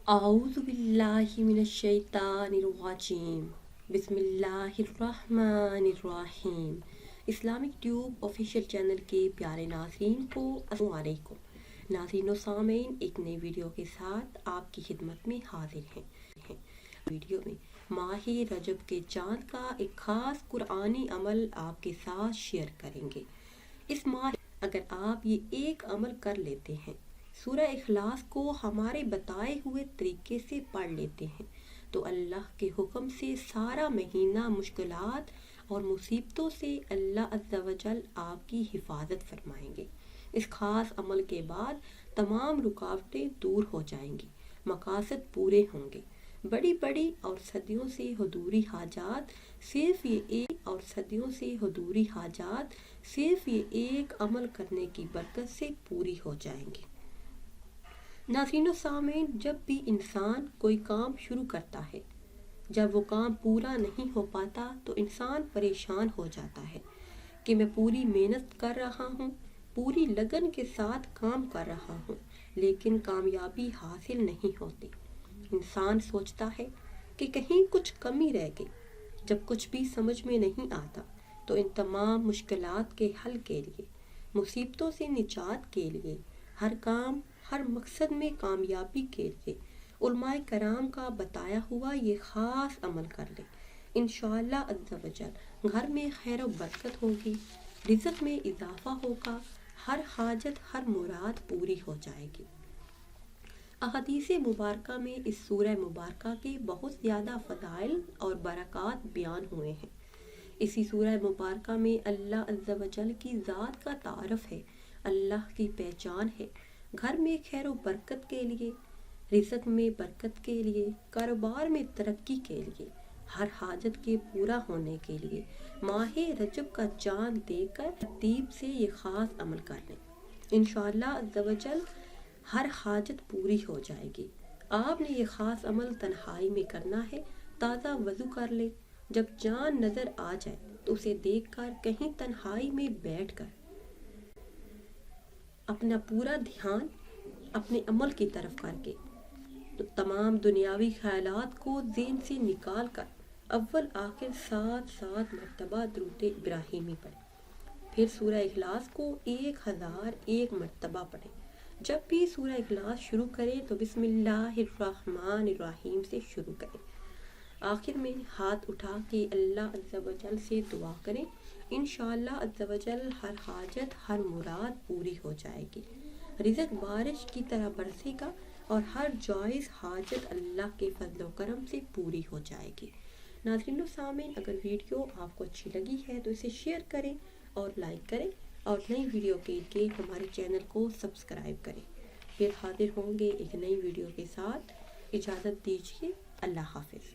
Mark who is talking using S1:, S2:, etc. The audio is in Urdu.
S1: اعوذ باللہ من الشیطان الرجیم بسم اللہ الرحمن الرحیم۔ اسلامک ٹیوب آفیشیل چینل کے پیارے ناظرین کو السلام علیکم۔ ناظرین و سامعین، ایک نئی ویڈیو کے ساتھ آپ کی خدمت میں حاضر ہیں۔ ویڈیو میں ماہ رجب کے چاند کا ایک خاص قرآنی عمل آپ کے ساتھ شیئر کریں گے۔ اس ماہ اگر آپ یہ ایک عمل کر لیتے ہیں، سورہ اخلاص کو ہمارے بتائے ہوئے طریقے سے پڑھ لیتے ہیں، تو اللہ کے حکم سے سارا مہینہ مشکلات اور مصیبتوں سے اللہ عز و جل آپ کی حفاظت فرمائیں گے۔ اس خاص عمل کے بعد تمام رکاوٹیں دور ہو جائیں گی، مقاصد پورے ہوں گے۔ بڑی بڑی اور صدیوں سے ادھوری حاجات صرف یہ ایک عمل کرنے کی برکت سے پوری ہو جائیں گی۔ ناظرین و سامعین، جب بھی انسان کوئی کام شروع کرتا ہے، جب وہ کام پورا نہیں ہو پاتا تو انسان پریشان ہو جاتا ہے کہ میں پوری محنت کر رہا ہوں، پوری لگن کے ساتھ کام کر رہا ہوں، لیکن کامیابی حاصل نہیں ہوتی۔ انسان سوچتا ہے کہ کہیں کچھ کمی رہ گئی۔ جب کچھ بھی سمجھ میں نہیں آتا تو ان تمام مشکلات کے حل کے لیے، مصیبتوں سے نجات کے لیے، ہر مقصد میں کامیابی کے لیے علماء کرام کا بتایا ہوا یہ خاص عمل کر لے۔ انشاءاللہ عز و جل گھر میں خیر و برکت ہوگی، رزق میں اضافہ ہوگا، ہر حاجت، ہر مراد پوری ہو جائے گی۔ احادیث مبارکہ میں اس سورہ مبارکہ کے بہت زیادہ فضائل اور برکات بیان ہوئے ہیں۔ اسی سورہ مبارکہ میں اللہ عز و جل کی ذات کا تعارف ہے، اللہ کی پہچان ہے۔ گھر میں خیر و برکت کے لیے، رزق میں برکت کے لیے، کاروبار میں ترقی کے لیے، ہر حاجت کے پورا ہونے کے لیے ماہ رجب کا چاند دیکھ کر ترتیب سے یہ خاص عمل کر لیں۔ انشاءاللہ عز و جل ہر حاجت پوری ہو جائے گی۔ آپ نے یہ خاص عمل تنہائی میں کرنا ہے۔ تازہ وضو کر لے، جب چاند نظر آ جائے تو اسے دیکھ کر کہیں تنہائی میں بیٹھ کر اپنا پورا دھیان اپنے عمل کی طرف کر کے تو تمام دنیاوی خیالات کو ذہن سے نکال کر اول آخر 7 مرتبہ درود ابراہیمی پڑھیں۔ پھر سورہ اخلاص کو 1001 مرتبہ پڑھیں۔ جب بھی سورہ اخلاص شروع کریں تو بسم اللہ الرحمن الرحیم سے شروع کریں۔ آخر میں ہاتھ اٹھا کے اللہ عز و جل سے دعا کریں۔ انشاءاللہ عز و جل ہر حاجت، ہر مراد پوری ہو جائے گی۔ رزق بارش کی طرح برسے گا اور ہر جائز حاجت اللہ کے فضل و کرم سے پوری ہو جائے گی۔ ناظرین و سامعین، اگر ویڈیو آپ کو اچھی لگی ہے تو اسے شیئر کریں اور لائک کریں، اور نئی ویڈیو کے لیے ہمارے چینل کو سبسکرائب کریں۔ پھر حاضر ہوں گے ایک نئی ویڈیو کے ساتھ۔ اجازت دیجیے، اللہ حافظ۔